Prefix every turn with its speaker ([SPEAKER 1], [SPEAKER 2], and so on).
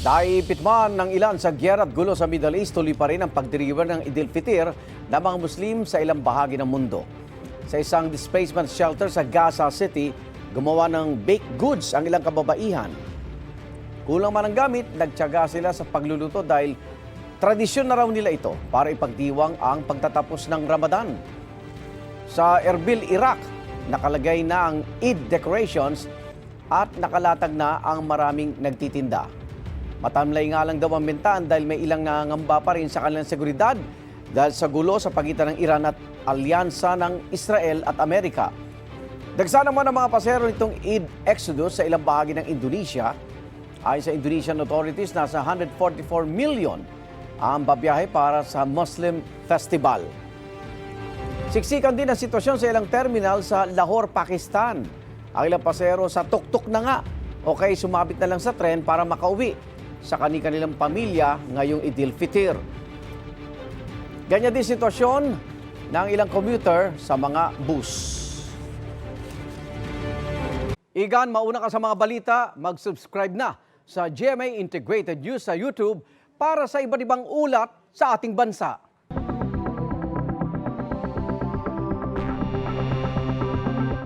[SPEAKER 1] Naipit man ng ilan sa giyera at gulo sa Middle East, tuloy pa rin ang pagdiriwang ng Eid al-Fitr ng mga Muslim sa ilang bahagi ng mundo. Sa isang displacement shelter sa Gaza City, gumawa ng baked goods ang ilang kababaihan. Kulang man ang gamit, nagtiyaga sila sa pagluluto dahil tradisyon na raw nila ito para ipagdiwang ang pagtatapos ng Ramadan. Sa Erbil, Iraq, nakalagay na ang Eid decorations at nakalatag na ang maraming nagtitinda. Matamlay nga lang daw ang bintahan dahil may ilang nangangamba pa rin sa kanilang seguridad dahil sa gulo sa pagitan ng Iran at alyansa ng Israel at Amerika. Dagsa naman ang mga pasero nitong Eid Exodus sa ilang bahagi ng Indonesia. Ayon sa Indonesian authorities, nasa 144 million ang babiyahe para sa Muslim Festival. Siksikan din ang sitwasyon sa ilang terminal sa Lahore, Pakistan. Ang ilang pasero sa tuktok na nga o kaya sumabit na lang sa tren para makauwi sa kanilang pamilya ngayong Eid al-Fitr. Ganyan din sitwasyon ng ilang commuter sa mga bus. Igan, mauna ka sa mga balita, mag-subscribe na sa GMA Integrated News sa YouTube para sa iba't ibang ulat sa ating bansa.